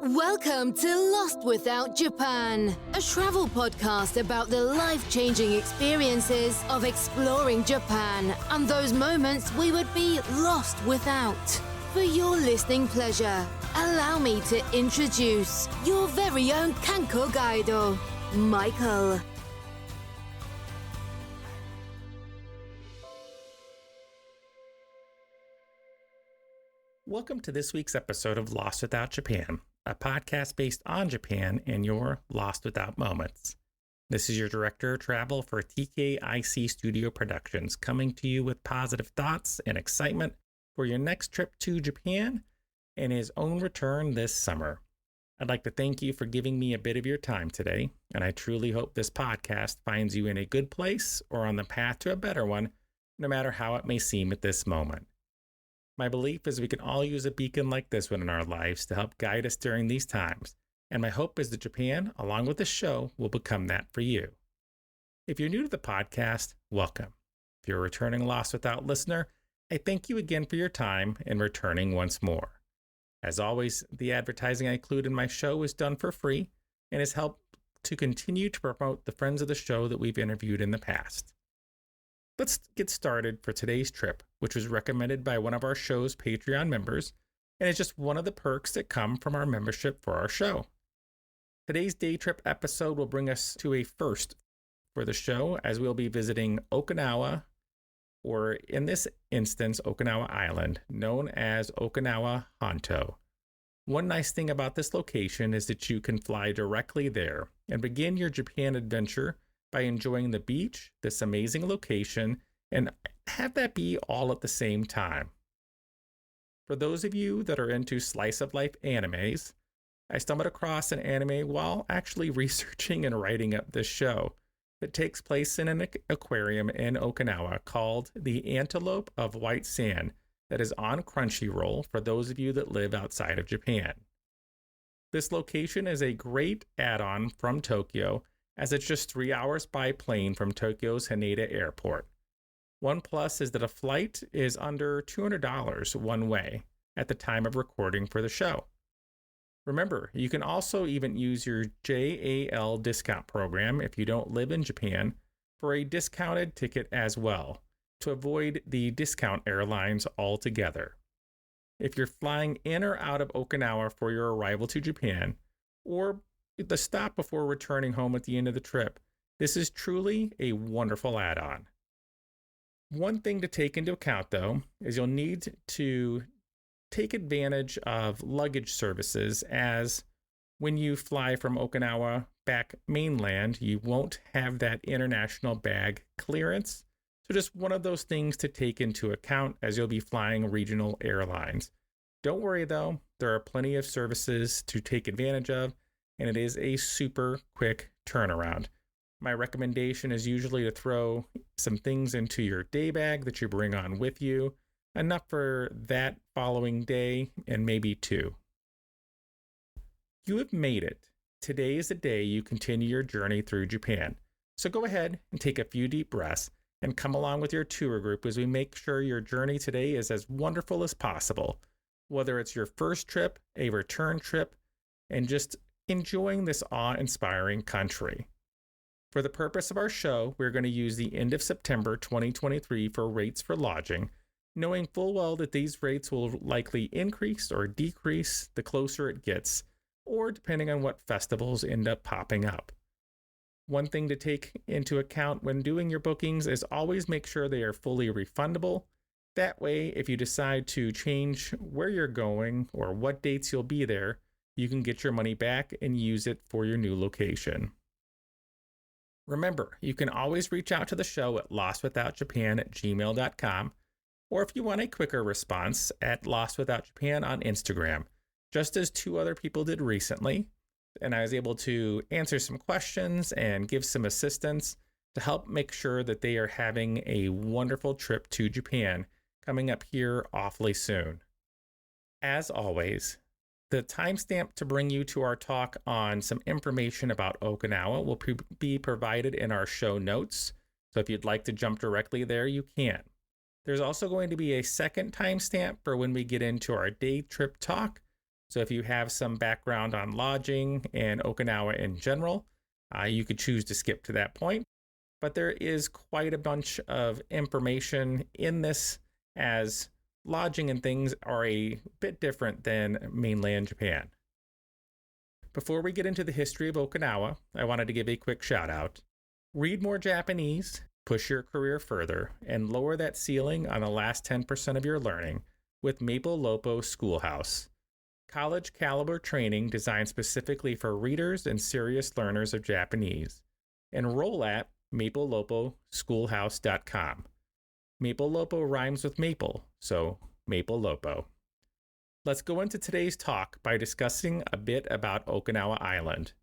Welcome to Lost Without Japan, a travel podcast about the life-changing experiences of exploring Japan and those moments we would be lost without. For your listening pleasure, allow me to introduce your very own Kanko Gaido, Michael. Welcome to this week's episode of Lost Without Japan, a podcast based on Japan and your Lost Without moments. This is your director of travel for TKIC Studio Productions, coming to you with positive thoughts and excitement for your next trip to Japan and his own return this summer. I'd like to thank you for giving me a bit of your time today, and I truly hope this podcast finds you in a good place or on the path to a better one, no matter how it may seem at this moment. My belief is we can all use a beacon like this one in our lives to help guide us during these times, and my hope is that Japan, along with the show, will become that for you. If you're new to the podcast, welcome. If you're a returning Lost Without listener, I thank you again for your time and returning once more. As always, the advertising I include in my show is done for free and has helped to continue to promote the friends of the show that we've interviewed in the past. Let's get started for today's trip, which was recommended by one of our show's Patreon members, and is just one of the perks that come from our membership for our show. Today's day trip episode will bring us to a first for the show, as we'll be visiting Okinawa, or in this instance, Okinawa Island, known as Okinawa Honto. One nice thing about this location is that you can fly directly there and begin your Japan adventure by enjoying the beach, this amazing location, and have that be all at the same time. For those of you that are into slice of life animes, I stumbled across an anime while actually researching and writing up this show that takes place in an aquarium in Okinawa called The Antelope of White Sand that is on Crunchyroll for those of you that live outside of Japan. This location is a great add-on from Tokyo, as it's just 3 hours by plane from Tokyo's Haneda Airport. One plus is that a flight is under $200 one way at the time of recording for the show. Remember, you can also even use your JAL discount program if you don't live in Japan for a discounted ticket as well, to avoid the discount airlines altogether. If you're flying in or out of Okinawa for your arrival to Japan, or the stop before returning home at the end of the trip, this is truly a wonderful add-on. One thing to take into account, though, is you'll need to take advantage of luggage services, as when you fly from Okinawa back mainland, you won't have that international bag clearance. So just one of those things to take into account as you'll be flying regional airlines. Don't worry, though, there are plenty of services to take advantage of, and it is a super quick turnaround. My recommendation is usually to throw some things into your day bag that you bring on with you, enough for that following day and maybe two. You have made it. Today is the day you continue your journey through Japan. So go ahead and take a few deep breaths and come along with your tour group as we make sure your journey today is as wonderful as possible, whether it's your first trip, a return trip, and just enjoying this awe-inspiring country. For the purpose of our show, we're going to use the end of September 2023 for rates for lodging, knowing full well that these rates will likely increase or decrease the closer it gets, or depending on what festivals end up popping up. One thing to take into account when doing your bookings is always make sure they are fully refundable. That way, if you decide to change where you're going or what dates you'll be there, you can get your money back and use it for your new location. Remember, you can always reach out to the show at lostwithoutjapan@gmail.com, or if you want a quicker response, at lostwithoutjapan on Instagram, just as 2 other people did recently, and I was able to answer some questions and give some assistance to help make sure that they are having a wonderful trip to Japan coming up here awfully soon. As always, the timestamp to bring you to our talk on some information about Okinawa will be provided in our show notes. So if you'd like to jump directly there, you can. There's also going to be a second timestamp for when we get into our day trip talk, So if you have some background on lodging and Okinawa in general, you could choose to skip to that point. But there is quite a bunch of information in this, as lodging and things are a bit different than mainland Japan. Before we get into the history of Okinawa, I wanted to give a quick shout out. Read more Japanese, push your career further, and lower that ceiling on the last 10% of your learning with Maple Lopo Schoolhouse. College caliber training designed specifically for readers and serious learners of Japanese. Enroll at mapleloposchoolhouse.com. Maple Lopo rhymes with maple, so Maple Lopo. Let's go into today's talk by discussing a bit about Okinawa Island.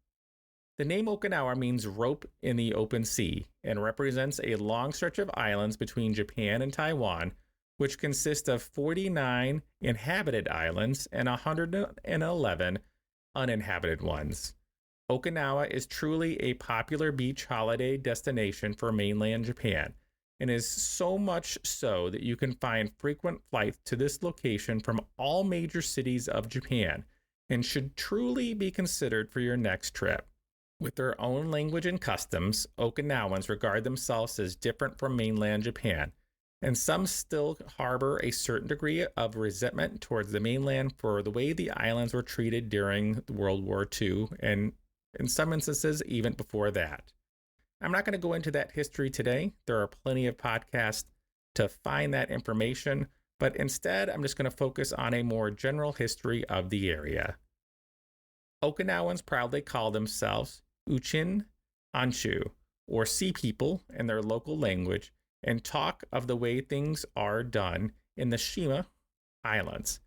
The name Okinawa means rope in the open sea and represents a long stretch of islands between Japan and Taiwan, which consist of 49 inhabited islands and 111 uninhabited ones. Okinawa is truly a popular beach holiday destination for mainland Japan, and is so much so that you can find frequent flights to this location from all major cities of Japan, and should truly be considered for your next trip. With their own language and customs, Okinawans regard themselves as different from mainland Japan, and some still harbor a certain degree of resentment towards the mainland for the way the islands were treated during World War II, and in some instances, even before that. I'm not going to go into that history today. There are plenty of podcasts to find that information, but instead, I'm just going to focus on a more general history of the area. Okinawans proudly call themselves Uchin Anshu, or Sea People in their local language, and talk of the way things are done in the Shima Islands.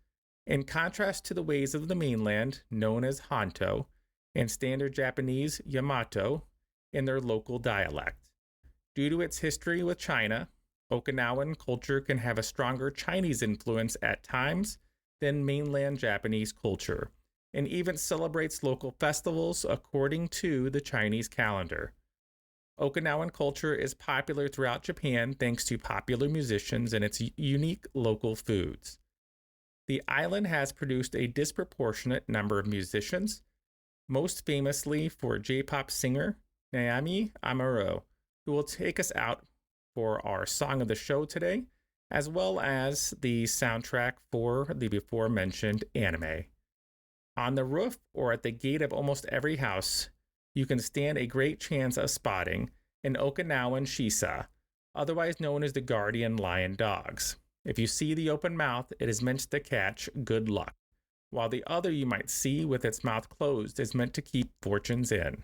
In contrast to the ways of the mainland, known as Hanto, and standard Japanese Yamato in their local dialect. Due to its history with China, Okinawan culture can have a stronger Chinese influence at times than mainland Japanese culture, and even celebrates local festivals according to the Chinese calendar. Okinawan culture is popular throughout Japan thanks to popular musicians and its unique local foods. The island has produced a disproportionate number of musicians, most famously for J-pop singer Naomi Amuro, who will take us out for our song of the show today, as well as the soundtrack for the before-mentioned anime. On the roof or at the gate of almost every house, you can stand a great chance of spotting an Okinawan shisa, otherwise known as the guardian lion dogs. If you see the open mouth, it is meant to catch good luck, while the other you might see with its mouth closed is meant to keep fortunes in.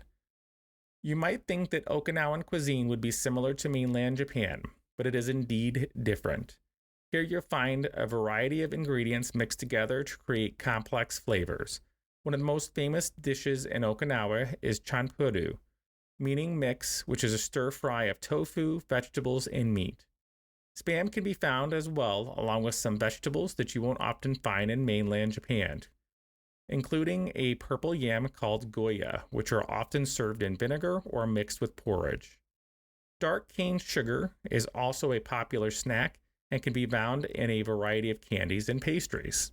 You might think that Okinawan cuisine would be similar to mainland Japan, but it is indeed different. Here you'll find a variety of ingredients mixed together to create complex flavors. One of the most famous dishes in Okinawa is chanpuru, meaning mix, which is a stir fry of tofu, vegetables, and meat. Spam can be found as well, along with some vegetables that you won't often find in mainland Japan, including a purple yam called goya, which are often served in vinegar or mixed with porridge. Dark cane sugar is also a popular snack and can be found in a variety of candies and pastries.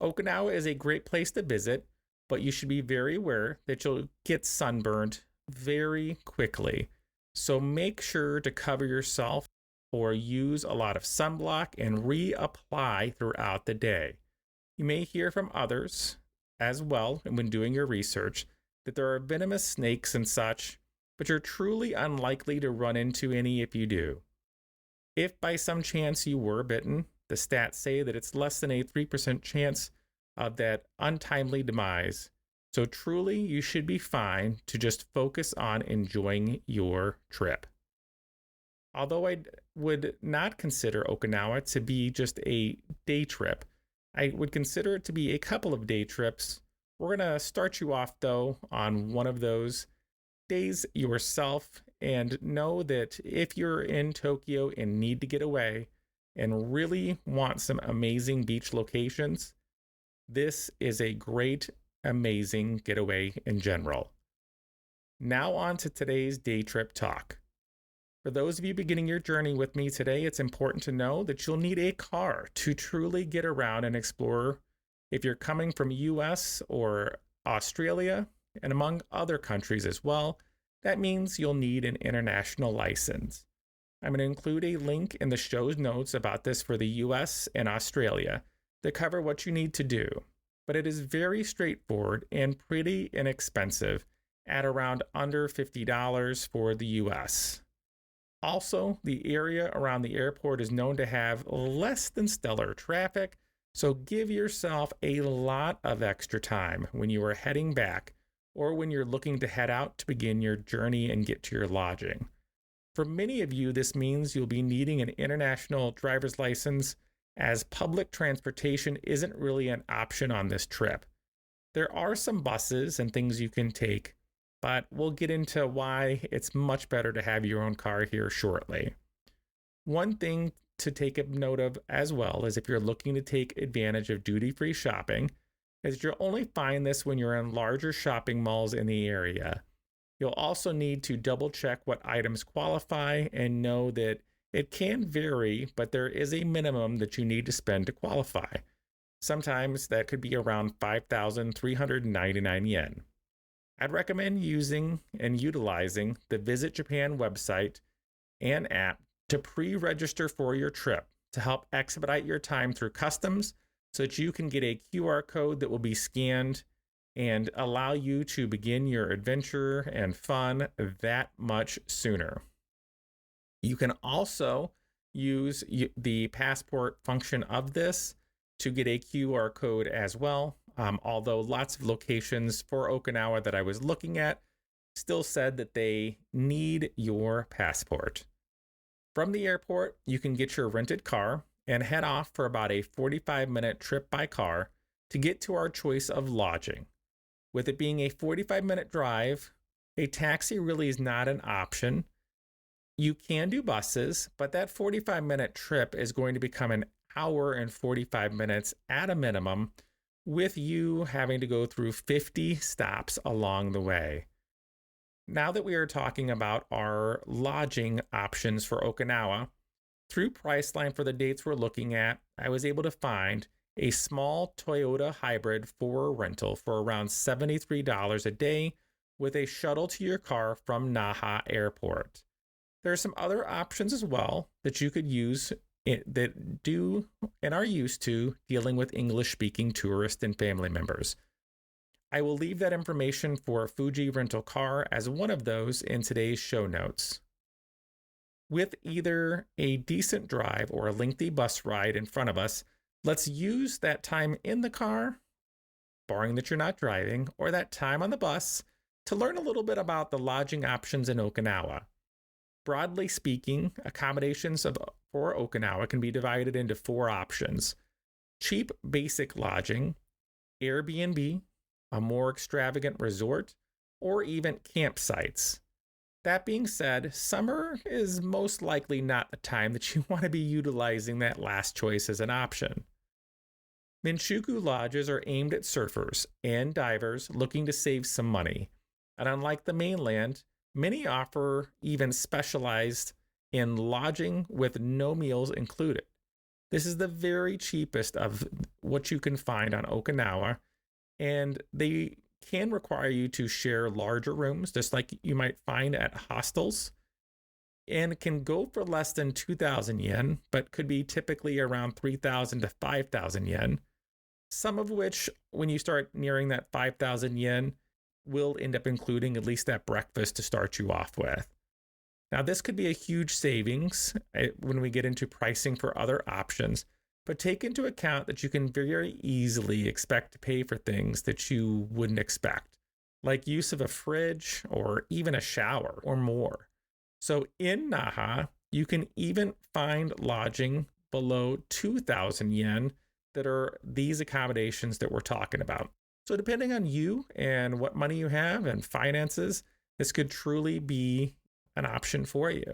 Okinawa is a great place to visit, but you should be very aware that you'll get sunburned very quickly. So make sure to cover yourself or use a lot of sunblock and reapply throughout the day. You may hear from others as well when doing your research that there are venomous snakes and such, but you're truly unlikely to run into any if you do. If by some chance you were bitten, the stats say that it's less than a 3% chance of that untimely demise. So truly, you should be fine to just focus on enjoying your trip. Although I would not consider Okinawa to be just a day trip, I would consider it to be a couple of day trips. We're going to start you off, though, on one of those days yourself, and know that if you're in Tokyo and need to get away and really want some amazing beach locations, this is a great, amazing getaway in general. Now on to today's day trip talk. For those of you beginning your journey with me today, it's important to know that you'll need a car to truly get around and explore If you're coming from US or Australia, and among other countries as well, that means you'll need an international license. I'm going to include a link in the show's notes about this for the US and Australia to cover what you need to do, but it is very straightforward and pretty inexpensive at around under $50 for the US. Also, the area around the airport is known to have less than stellar traffic, so give yourself a lot of extra time when you are heading back or when you're looking to head out to begin your journey and get to your lodging. For many of you, this means you'll be needing an international driver's license, as public transportation isn't really an option on this trip. There are some buses and things you can take, but we'll get into why it's much better to have your own car here shortly. One thing to take a note of as well is if you're looking to take advantage of duty-free shopping, is you'll only find this when you're in larger shopping malls in the area. You'll also need to double check what items qualify and know that it can vary, but there is a minimum that you need to spend to qualify. Sometimes that could be around 5,399 yen. I'd recommend using and utilizing the Visit Japan website and app to pre-register for your trip to help expedite your time through customs so that you can get a QR code that will be scanned and allow you to begin your adventure and fun that much sooner. You can also use the passport function of this to get a QR code as well, although lots of locations for Okinawa that I was looking at still said that they need your passport. From the airport, you can get your rented car and head off for about a 45-minute trip by car to get to our choice of lodging. With it being a 45-minute drive, a taxi really is not an option. You can do buses, but that 45-minute trip is going to become an hour and 45 minutes at a minimum, with you having to go through 50 stops along the way. Now that we are talking about our lodging options for Okinawa, through Priceline for the dates we're looking at, I was able to find a small Toyota hybrid for rental for around $73 a day with a shuttle to your car from Naha Airport. There are some other options as well that you could use that do and are used to dealing with English-speaking tourists and family members. I will leave that information for Fuji Rental Car as one of those in today's show notes. With either a decent drive or a lengthy bus ride in front of us, let's use that time in the car, barring that you're not driving, or that time on the bus to learn a little bit about the lodging options in Okinawa. Broadly speaking, accommodations for Okinawa can be divided into 4 options: cheap basic lodging, Airbnb, a more extravagant resort, or even campsites. That being said, summer is most likely not the time that you want to be utilizing that last choice as an option. Minshuku lodges are aimed at surfers and divers looking to save some money, and unlike the mainland, many offer even specialized in lodging with no meals included. This is the very cheapest of what you can find on Okinawa, and they can require you to share larger rooms, just like you might find at hostels, and can go for less than 2,000 yen, but could be typically around 3,000 to 5,000 yen, some of which, when you start nearing that 5,000 yen, will end up including at least that breakfast to start you off with. Now, this could be a huge savings when we get into pricing for other options, but take into account that you can very easily expect to pay for things that you wouldn't expect, like use of a fridge or even a shower or more. So in Naha, you can even find lodging below 2,000 yen that are these accommodations that we're talking about. So depending on you and what money you have and finances, this could truly be an option for you.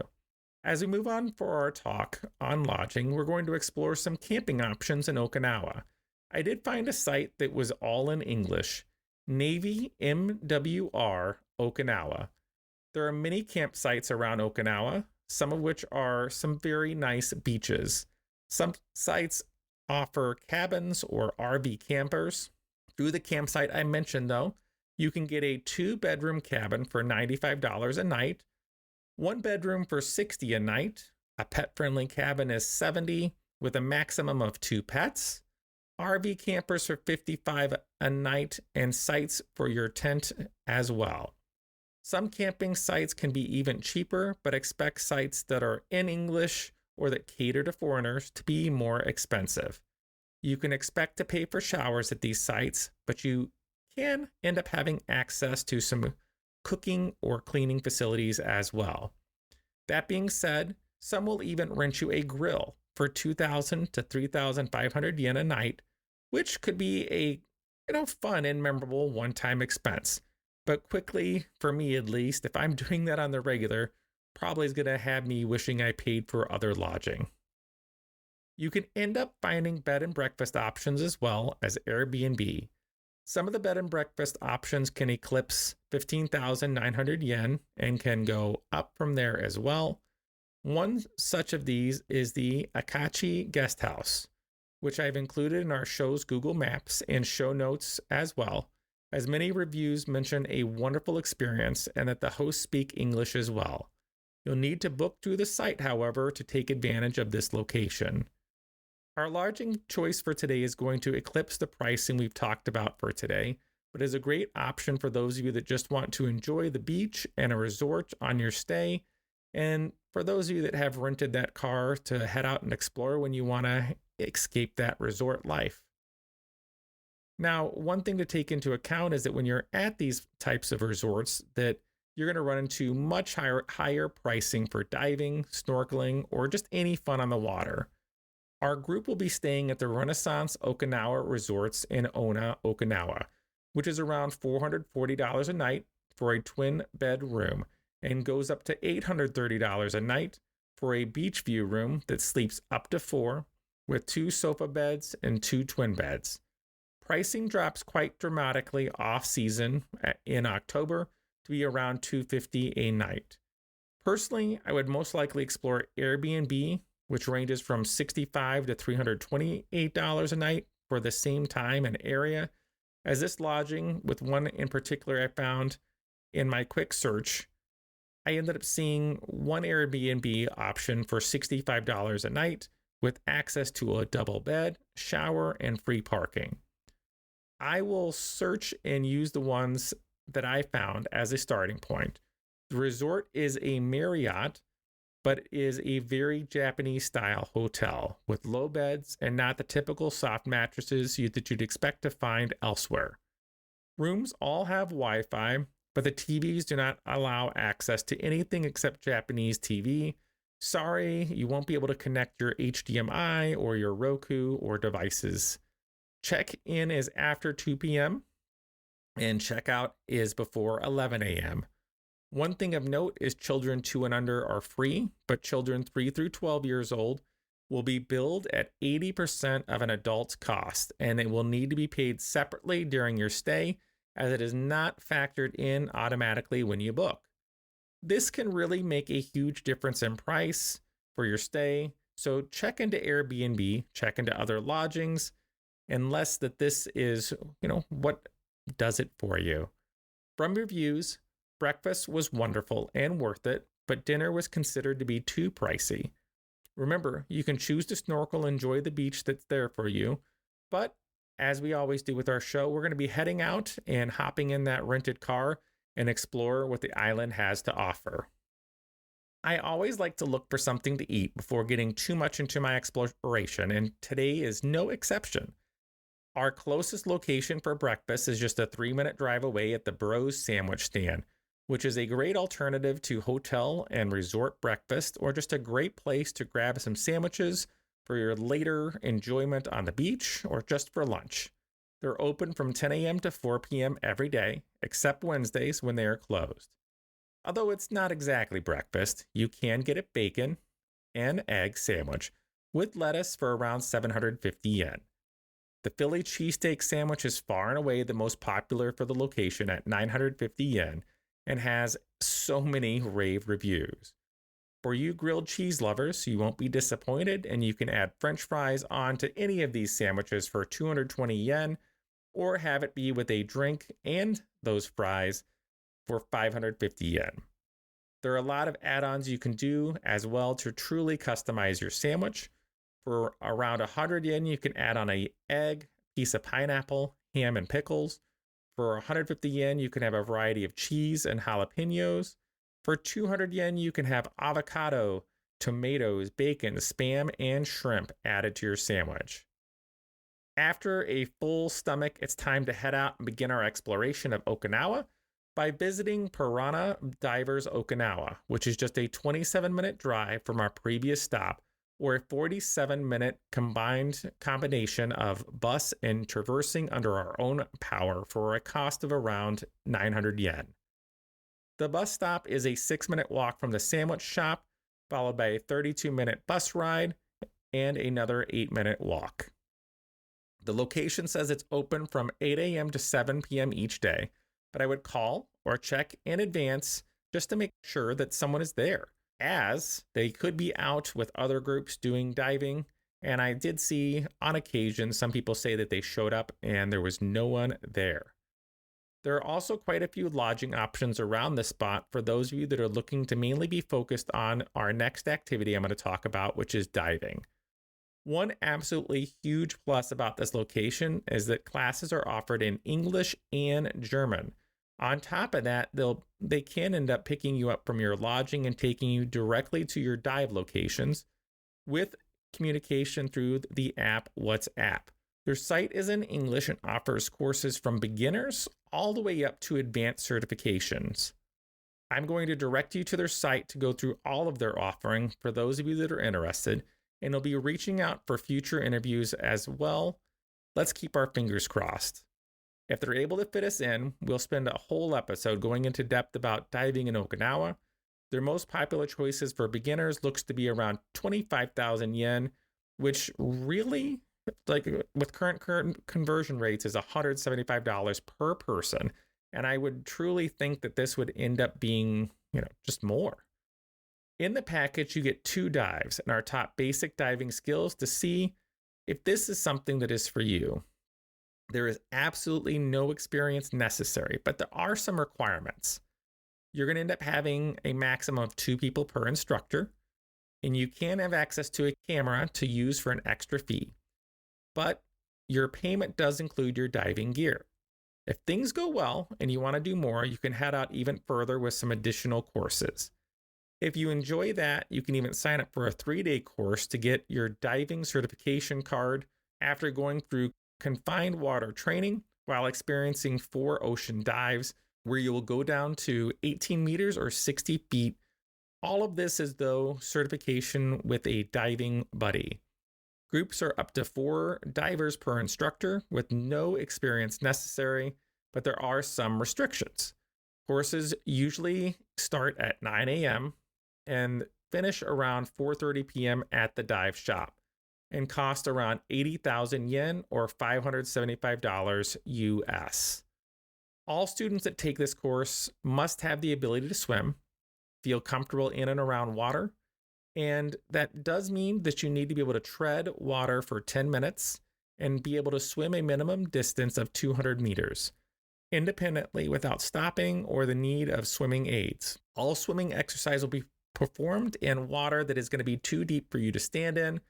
As we move on for our talk on lodging, we're going to explore some camping options in Okinawa. I did find a site that was all in English, Navy MWR Okinawa. There are many campsites around Okinawa, some of which are some very nice beaches. Some sites offer cabins or RV campers. Through the campsite I mentioned, though, you can get a 2-bedroom cabin for $95 a night, 1 bedroom for $60 a night. A pet-friendly cabin is $70 with a maximum of 2 pets. RV campers for $55 a night, and sites for your tent as well. Some camping sites can be even cheaper, but expect sites that are in English or that cater to foreigners to be more expensive. You can expect to pay for showers at these sites, but you can end up having access to some cooking or cleaning facilities as well. That being said, some will even rent you a grill for 2,000 to 3,500 yen a night, which could be a fun and memorable one-time expense. But quickly, for me at least, if I'm doing that on the regular, probably is going to have me wishing I paid for other lodging. You can end up finding bed and breakfast options as well as Airbnb. Some of the bed and breakfast options can eclipse 15,900 yen and can go up from there as well. One such of these is the Akachi Guest House, which I've included in our show's Google Maps and show notes as well, as many reviews mention a wonderful experience and that the hosts speak English as well. You'll need to book through the site, however, to take advantage of this location. Our lodging choice for today is going to eclipse the pricing we've talked about for today, but is a great option for those of you that just want to enjoy the beach and a resort on your stay, and for those of you that have rented that car to head out and explore when you want to escape that resort life. Now, one thing to take into account is that when you're at these types of resorts, that you're going to run into much higher pricing for diving, snorkeling, or just any fun on the water. Our group will be staying at the Renaissance Okinawa Resorts in Onna, Okinawa, which is around $440 a night for a twin bed room and goes up to $830 a night for a beach view room that sleeps up to 4 with 2 sofa beds and 2 twin beds. Pricing drops quite dramatically off season in October to be around $250 a night. Personally, I would most likely explore Airbnb, which ranges from $65 to $328 a night for the same time and area, as this lodging, with one in particular I found in my quick search, I ended up seeing one Airbnb option for $65 a night with access to a double bed, shower, and free parking. I will search and use the ones that I found as a starting point. The resort is a Marriott, but is a very Japanese style hotel with low beds and not the typical soft mattresses that you'd expect to find elsewhere. Rooms all have Wi-Fi, but the TVs do not allow access to anything except Japanese TV. Sorry, you won't be able to connect your HDMI or your Roku or devices. Check-in is after 2 p.m. and checkout is before 11 a.m. One thing of note is children 2 and under are free, but children 3 through 12 years old will be billed at 80% of an adult's cost, and it will need to be paid separately during your stay, as it is not factored in automatically when you book. This can really make a huge difference in price for your stay, so check into Airbnb, check into other lodgings, unless that this is, what does it for you. From reviews, breakfast was wonderful and worth it, but dinner was considered to be too pricey. Remember, you can choose to snorkel and enjoy the beach that's there for you, but as we always do with our show, we're going to be heading out and hopping in that rented car and explore what the island has to offer. I always like to look for something to eat before getting too much into my exploration, and today is no exception. Our closest location for breakfast is just a 3-minute drive away at the Bros Sandwich Stand, which is a great alternative to hotel and resort breakfast, or just a great place to grab some sandwiches for your later enjoyment on the beach or just for lunch. They're open from 10 a.m. to 4 p.m. every day, except Wednesdays when they are closed. Although it's not exactly breakfast, you can get a bacon and egg sandwich with lettuce for around 750 yen. The Philly cheesesteak sandwich is far and away the most popular for the location at 950 yen and has so many rave reviews. For you grilled cheese lovers, you won't be disappointed, and you can add French fries onto any of these sandwiches for 220 yen, or have it be with a drink and those fries for 550 yen. There are a lot of add-ons you can do as well to truly customize your sandwich. For around 100 yen, you can add on an egg, piece of pineapple, ham, and pickles. For 150 yen, you can have a variety of cheese and jalapenos. For 200 yen, you can have avocado, tomatoes, bacon, spam, and shrimp added to your sandwich. After a full stomach, it's time to head out and begin our exploration of Okinawa by visiting Piranha Divers Okinawa, which is just a 27-minute drive from our previous stop, or a 47-minute combination of bus and traversing under our own power for a cost of around 900 yen. The bus stop is a 6-minute walk from the sandwich shop, followed by a 32-minute bus ride and another 8-minute walk. The location says it's open from 8 a.m. to 7 p.m. each day, but I would call or check in advance just to make sure that someone is there, as they could be out with other groups doing diving. And I did see on occasion some people say that they showed up and there was no one there. There are also quite a few lodging options around this spot for those of you that are looking to mainly be focused on our next activity I'm going to talk about, which is diving. One absolutely huge plus about this location is that classes are offered in English and German. On top of that, they can end up picking you up from your lodging and taking you directly to your dive locations with communication through the app WhatsApp. Their site is in English and offers courses from beginners all the way up to advanced certifications. I'm going to direct you to their site to go through all of their offering for those of you that are interested, and they'll be reaching out for future interviews as well. Let's keep our fingers crossed. If they're able to fit us in, we'll spend a whole episode going into depth about diving in Okinawa. Their most popular choices for beginners looks to be around 25,000 yen, which really, like with current conversion rates, is $175 per person. And I would truly think that this would end up being, just more. In the package, you get 2 dives and our top basic diving skills to see if this is something that is for you. There is absolutely no experience necessary, but there are some requirements. You're going to end up having a maximum of 2 people per instructor, and you can have access to a camera to use for an extra fee. But your payment does include your diving gear. If things go well and you want to do more, you can head out even further with some additional courses. If you enjoy that, you can even sign up for a 3-day course to get your diving certification card after going through confined water training while experiencing 4 ocean dives where you will go down to 18 meters or 60 feet. All of this is though certification with a diving buddy. Groups are up to 4 divers per instructor with no experience necessary, but there are some restrictions. Courses usually start at 9 a.m. and finish around 4:30 p.m. at the dive shop and cost around 80,000 yen or $575 US. All students that take this course must have the ability to swim, feel comfortable in and around water, and that does mean that you need to be able to tread water for 10 minutes and be able to swim a minimum distance of 200 meters independently without stopping or the need of swimming aids. All swimming exercise will be performed in water that is going to be too deep for you to stand in,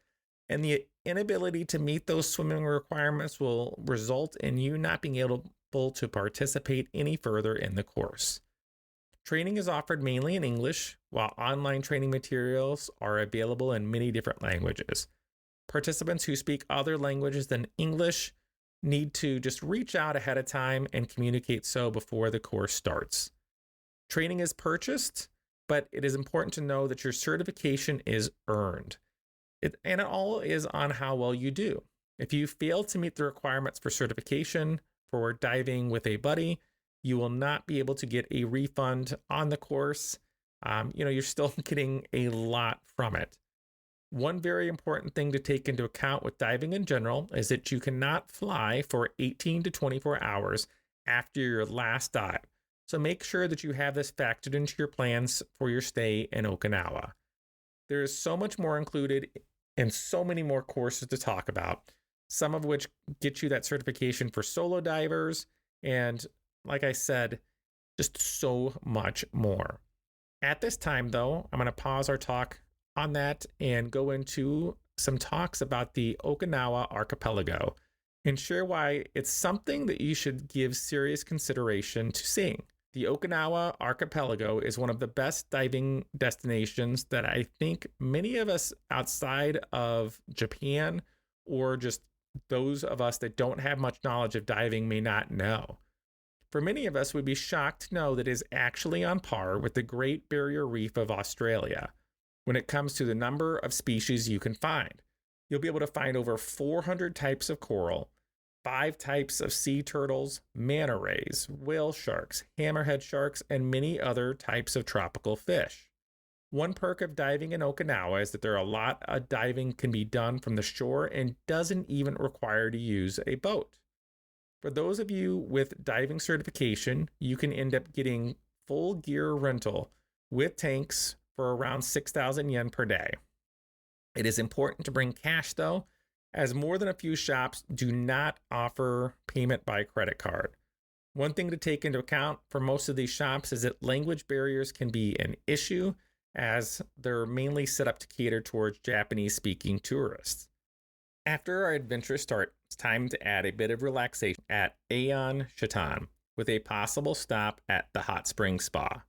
and the inability to meet those swimming requirements will result in you not being able to participate any further in the course. Training is offered mainly in English, while online training materials are available in many different languages. Participants who speak other languages than English need to just reach out ahead of time and communicate so before the course starts. Training is purchased, but it is important to know that your certification is earned. It all is on how well you do. If you fail to meet the requirements for certification for diving with a buddy, you will not be able to get a refund on the course. You're still getting a lot from it. One very important thing to take into account with diving in general is that you cannot fly for 18 to 24 hours after your last dive. So make sure that you have this factored into your plans for your stay in Okinawa. There is so much more included and so many more courses to talk about, some of which get you that certification for solo divers. And like I said, just so much more. At this time, though, I'm going to pause our talk on that and go into some talks about the Okinawa archipelago and share why it's something that you should give serious consideration to seeing. The Okinawa archipelago is one of the best diving destinations that I think many of us outside of Japan, or just those of us that don't have much knowledge of diving, may not know. For many of us, we'd be shocked to know that it is actually on par with the Great Barrier Reef of Australia when it comes to the number of species you can find. You'll be able to find over 400 types of coral, 5 types of sea turtles, manta rays, whale sharks, hammerhead sharks, and many other types of tropical fish. One perk of diving in Okinawa is that there are a lot of diving can be done from the shore and doesn't even require to use a boat. For those of you with diving certification, you can end up getting full gear rental with tanks for around 6,000 yen per day. It is important to bring cash though, as more than a few shops do not offer payment by credit card. One thing to take into account for most of these shops is that language barriers can be an issue, as they're mainly set up to cater towards Japanese speaking tourists. After our adventure start, it's time to add a bit of relaxation at Aeon Shatan, with a possible stop at the Hot Spring Spa.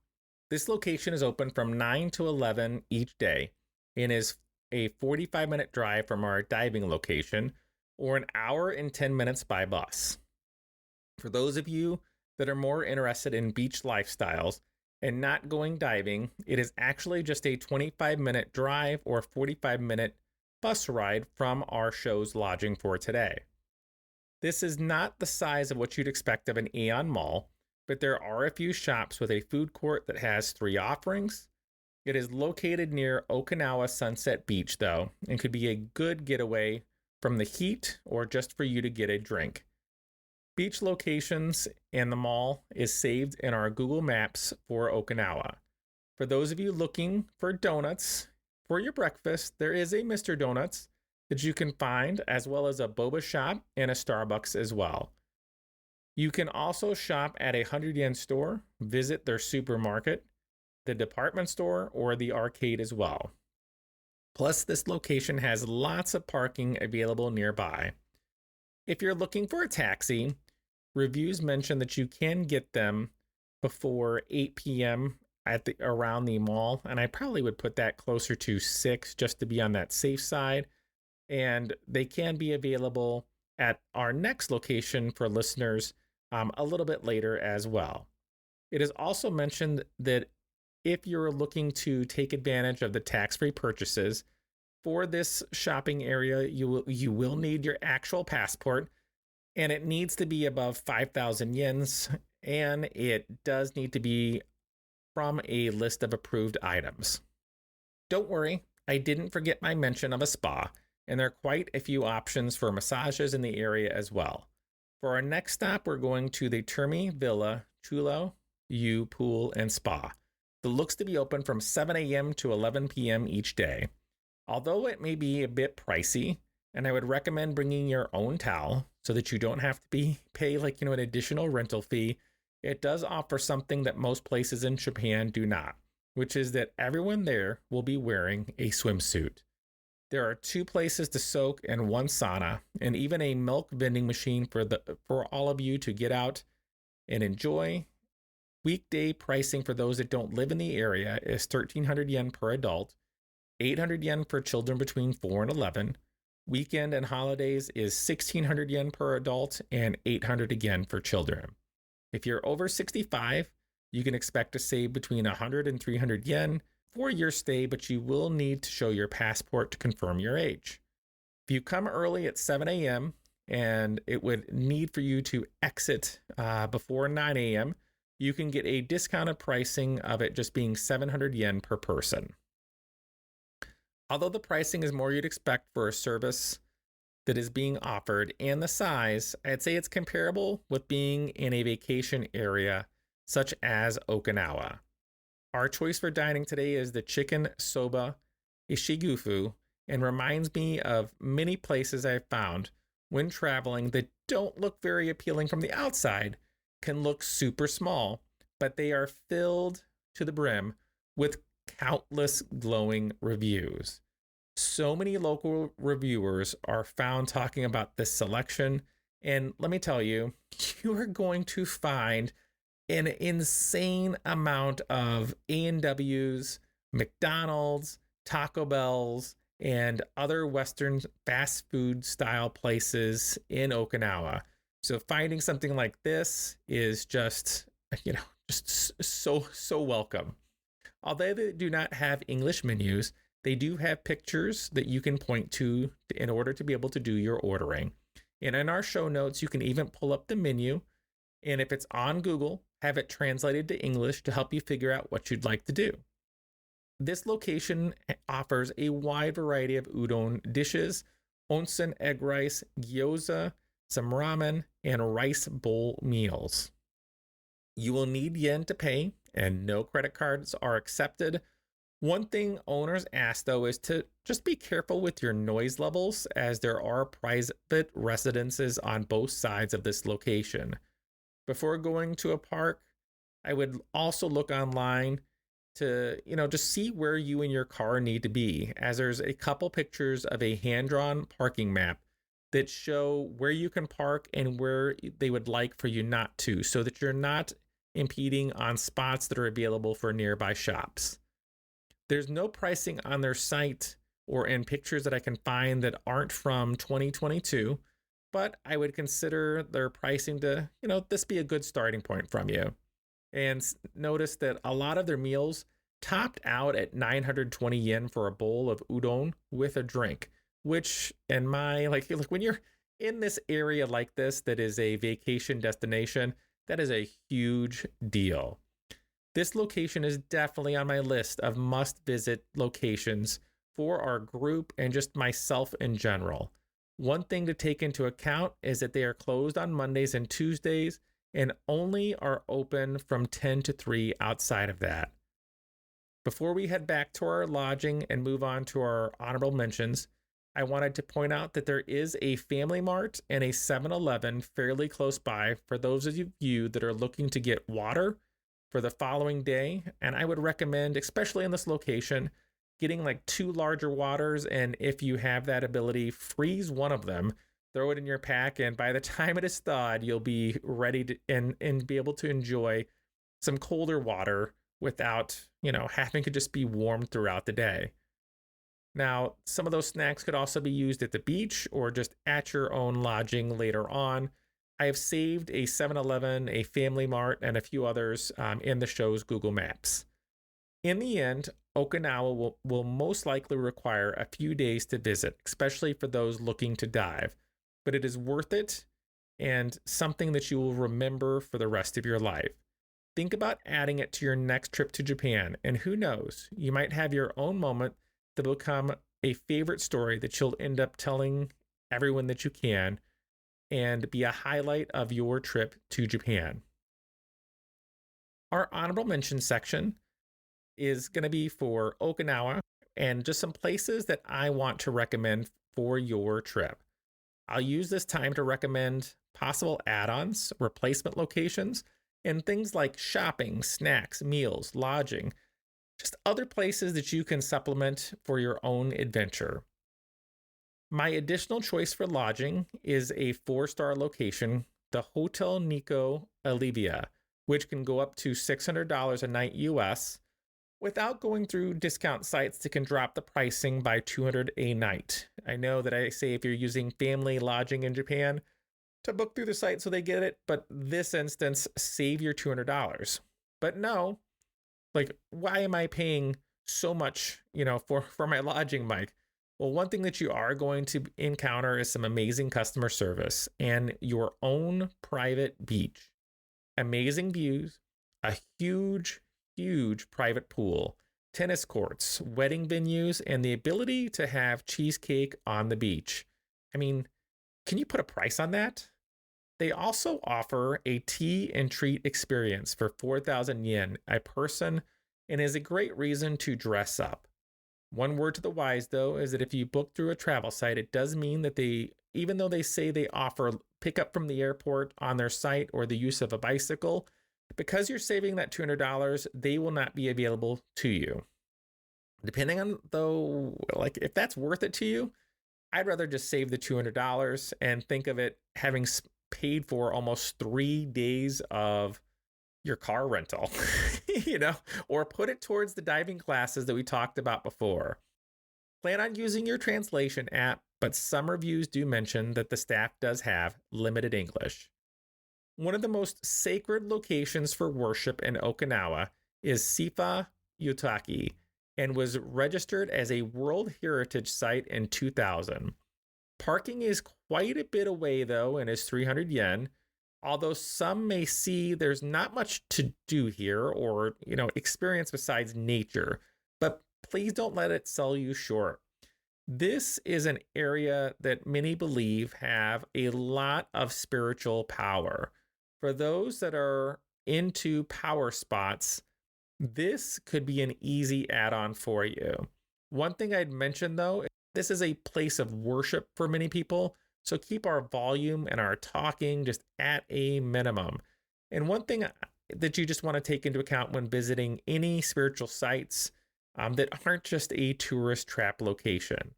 This location is open from 9 to 11 each day and is a 45-minute drive from our diving location, or an hour and 10 minutes by bus. For those of you that are more interested in beach lifestyles and not going diving, it is actually just a 25-minute drive or 45-minute bus ride from our show's lodging for today. This is not the size of what you'd expect of an Aeon Mall, but there are a few shops with a food court that has 3 offerings. It is located near Okinawa Sunset Beach, though, and could be a good getaway from the heat or just for you to get a drink. Beach locations and the mall is saved in our Google Maps for Okinawa. For those of you looking for donuts for your breakfast, there is a Mr. Donuts that you can find, as well as a boba shop and a Starbucks as well. You can also shop at a 100 yen store, visit their supermarket, the department store, or the arcade as well. Plus, this location has lots of parking available nearby. If you're looking for a taxi, reviews mention that you can get them before 8 p.m. around the mall, and I probably would put that closer to 6 just to be on that safe side. And they can be available at our next location for listeners a little bit later as well. It is also mentioned that if you're looking to take advantage of the tax-free purchases for this shopping area, you will need your actual passport, and it needs to be above 5,000 yens, and it does need to be from a list of approved items. Don't worry, I didn't forget my mention of a spa, and there are quite a few options for massages in the area as well. For our next stop, we're going to the Termi Villa Chulo U Pool and Spa. It looks to be open from 7 a.m. to 11 p.m. each day. Although it may be a bit pricey, and I would recommend bringing your own towel so that you don't have to pay an additional rental fee, it does offer something that most places in Japan do not, which is that everyone there will be wearing a swimsuit. There are 2 places to soak and 1 sauna, and even a milk vending machine for all of you to get out and enjoy. Weekday pricing for those that don't live in the area is 1,300 yen per adult, 800 yen for children between 4 and 11. Weekend and holidays is 1,600 yen per adult and 800 again for children. If you're over 65, you can expect to save between 100 and 300 yen for your stay, but you will need to show your passport to confirm your age. If you come early at 7 a.m. and it would need for you to exit before 9 a.m., you can get a discounted pricing of it just being 700 yen per person. Although the pricing is more you'd expect for a service that is being offered and the size, I'd say it's comparable with being in a vacation area such as Okinawa. Our choice for dining today is the chicken soba Ishigufu and reminds me of many places I've found when traveling that don't look very appealing from the outside, can look super small, but they are filled to the brim with countless glowing reviews. So many local reviewers are found talking about this selection. And let me tell you, you are going to find an insane amount of A&Ws, McDonald's, Taco Bell's, and other Western fast food style places in Okinawa. So finding something like this is just, just so welcome. Although they do not have English menus, they do have pictures that you can point to in order to be able to do your ordering. And in our show notes, you can even pull up the menu. And if it's on Google, have it translated to English to help you figure out what you'd like to do. This location offers a wide variety of udon dishes, onsen egg rice, gyoza, some ramen, and rice bowl meals. You will need yen to pay, and no credit cards are accepted. One thing owners ask, though, is to just be careful with your noise levels, as there are private residences on both sides of this location. Before going to a park, I would also look online to, just see where you and your car need to be, as there's a couple pictures of a hand-drawn parking map that show where you can park and where they would like for you not to, so that you're not impeding on spots that are available for nearby shops. There's no pricing on their site or in pictures that I can find that aren't from 2022, but I would consider their pricing to, this be a good starting point from you. And notice that a lot of their meals topped out at 920 yen for a bowl of udon with a drink, which in my, like when you're in this area like this, that is a vacation destination, that is a huge deal. This location is definitely on my list of must-visit locations for our group and just myself in general. One thing to take into account is that they are closed on Mondays and Tuesdays and only are open from 10 to 3 outside of that. Before we head back to our lodging and move on to our honorable mentions, I wanted to point out that there is a Family Mart and a 7-Eleven fairly close by for those of you that are looking to get water for the following day. And I would recommend, especially in this location, getting like 2 larger waters. And if you have that ability, freeze one of them, throw it in your pack. And by the time it is thawed, you'll be ready to and be able to enjoy some colder water without, having to just be warm throughout the day. Now, some of those snacks could also be used at the beach or just at your own lodging later on. I have saved a 7-Eleven, a Family Mart, and a few others in the show's Google Maps. In the end, Okinawa will most likely require a few days to visit, especially for those looking to dive, but it is worth it and something that you will remember for the rest of your life. Think about adding it to your next trip to Japan, and who knows, you might have your own moment that will become a favorite story that you'll end up telling everyone that you can and be a highlight of your trip to Japan. Our honorable mention section is going to be for Okinawa and just some places that I want to recommend for your trip. I'll use this time to recommend possible add-ons, replacement locations, and things like shopping, snacks, meals, lodging, just other places that you can supplement for your own adventure. My additional choice for lodging is a 4-star location, the Hotel Nico Olivia, which can go up to $600 a night US. Without going through discount sites that can drop the pricing by $200 a night. I know that I say if you're using family lodging in Japan to book through the site so they get it, but this instance, save your $200. But no, why am I paying so much, for my lodging, Mike? Well, one thing that you are going to encounter is some amazing customer service and your own private beach. Amazing views, a huge private pool, tennis courts, wedding venues, and the ability to have cheesecake on the beach. I mean, can you put a price on that? They also offer a tea and treat experience for 4,000 yen a person and is a great reason to dress up. One word to the wise, though, is that if you book through a travel site, it does mean that even though they say they offer pickup from the airport on their site or the use of a bicycle, because you're saving that $200, they will not be available to you. Depending on, though, like if that's worth it to you, I'd rather just save the $200 and think of it having paid for almost 3 days of your car rental, or put it towards the diving classes that we talked about before. Plan on using your translation app, but some reviews do mention that the staff does have limited English. One of the most sacred locations for worship in Okinawa is Sifa Yutaki and was registered as a World Heritage Site in 2000. Parking is quite a bit away, though, and is 300 yen, although some may see there's not much to do here or, experience besides nature. But please don't let it sell you short. This is an area that many believe have a lot of spiritual power. For those that are into power spots, this could be an easy add-on for you. One thing I'd mention, though, this is a place of worship for many people, so keep our volume and our talking just at a minimum. And one thing that you just want to take into account when visiting any spiritual sites that aren't just a tourist trap location.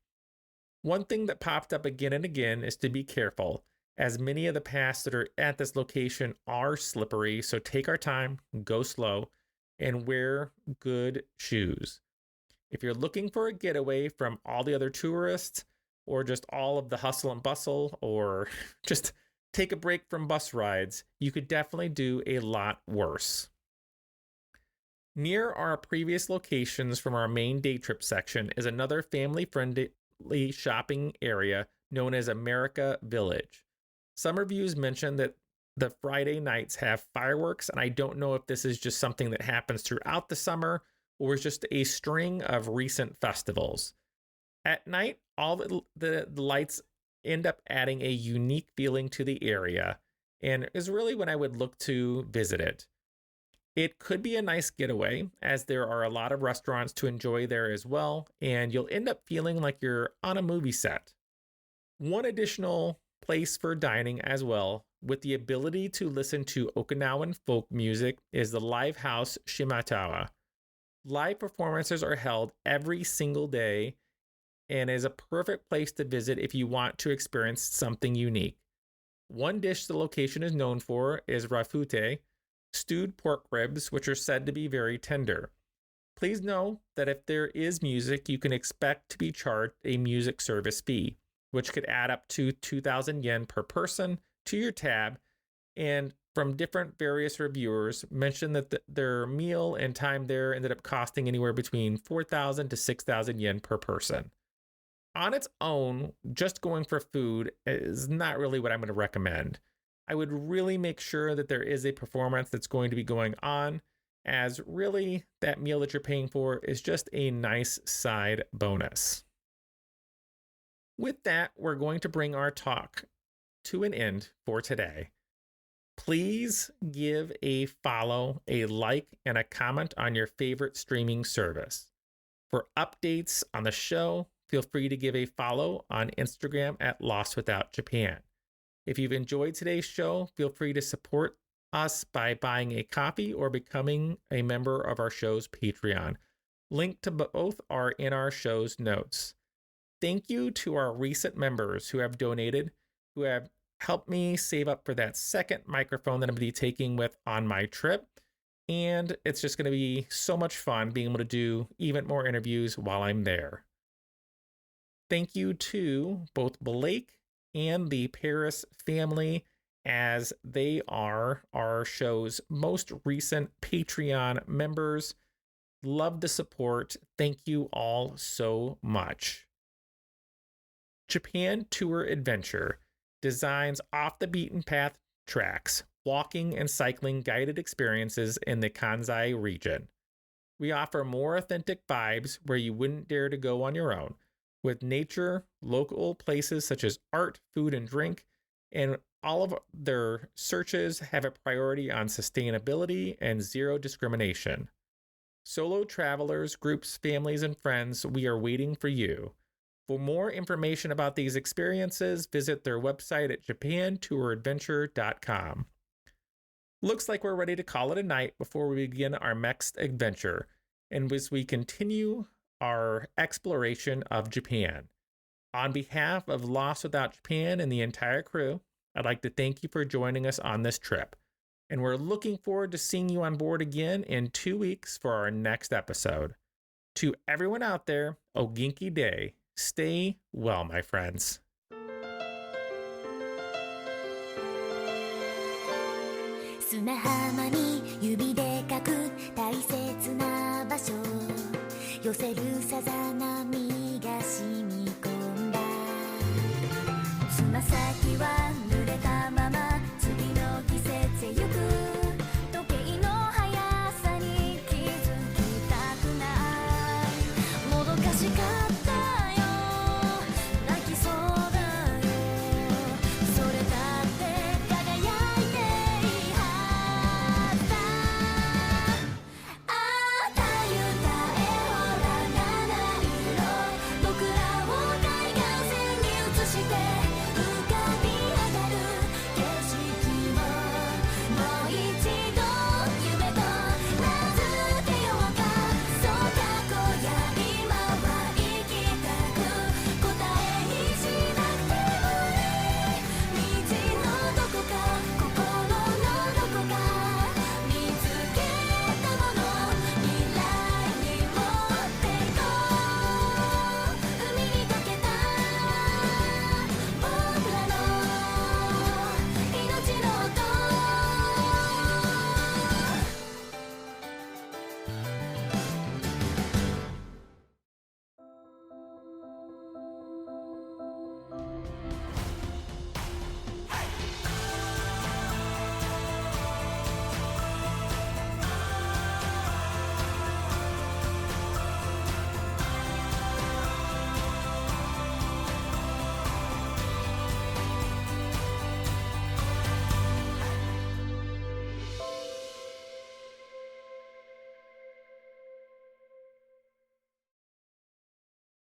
One thing that popped up again and again is to be careful, as many of the paths that are at this location are slippery, so take our time, go slow, and wear good shoes. If you're looking for a getaway from all the other tourists, or just all of the hustle and bustle, or just take a break from bus rides, you could definitely do a lot worse. Near our previous locations from our main day trip section is another family-friendly shopping area known as America Village. Some reviews mention that the Friday nights have fireworks, and I don't know if this is just something that happens throughout the summer or is just a string of recent festivals. At night, all the lights end up adding a unique feeling to the area, and is really when I would look to visit it. It could be a nice getaway, as there are a lot of restaurants to enjoy there as well, and you'll end up feeling like you're on a movie set. One additional place for dining as well, with the ability to listen to Okinawan folk music, is the Live House Shimatawa. Live performances are held every single day and is a perfect place to visit if you want to experience something unique. One dish the location is known for is rafute, stewed pork ribs, which are said to be very tender. Please know that if there is music, you can expect to be charged a music service fee, which could add up to 2,000 yen per person to your tab, and from different various reviewers mentioned that their meal and time there ended up costing anywhere between 4,000 to 6,000 yen per person. On its own, just going for food is not really what I'm going to recommend. I would really make sure that there is a performance that's going to be going on, as really that meal that you're paying for is just a nice side bonus. With that, we're going to bring our talk to an end for today. Please give a follow, a like, and a comment on your favorite streaming service. For updates on the show, feel free to give a follow on Instagram at Lost Without Japan. If you've enjoyed today's show, feel free to support us by buying a copy or becoming a member of our show's Patreon. Link to both are in our show's notes. Thank you to our recent members who have donated, who have helped me save up for that second microphone that I'm going to be taking with on my trip. And it's just going to be so much fun being able to do even more interviews while I'm there. Thank you to both Blake and the Paris family, as they are our show's most recent Patreon members. Love the support. Thank you all so much. Japan Tour Adventure designs off the beaten path tracks, walking and cycling guided experiences in the Kansai region. We offer more authentic vibes where you wouldn't dare to go on your own, with nature, local places such as art, food, and drink, and all of their searches have a priority on sustainability and zero discrimination. Solo travelers, groups, families, and friends, we are waiting for you. For more information about these experiences, visit their website at japantouradventure.com. Looks like we're ready to call it a night before we begin our next adventure, and as we continue our exploration of Japan. On behalf of Lost Without Japan and the entire crew, I'd like to thank you for joining us on this trip. And we're looking forward to seeing you on board again in 2 weeks for our next episode. To everyone out there, Ogenki Day. Stay well, my friends. 砂浜に指で書く大切な場所寄せるさざ波が染み込んだつま先は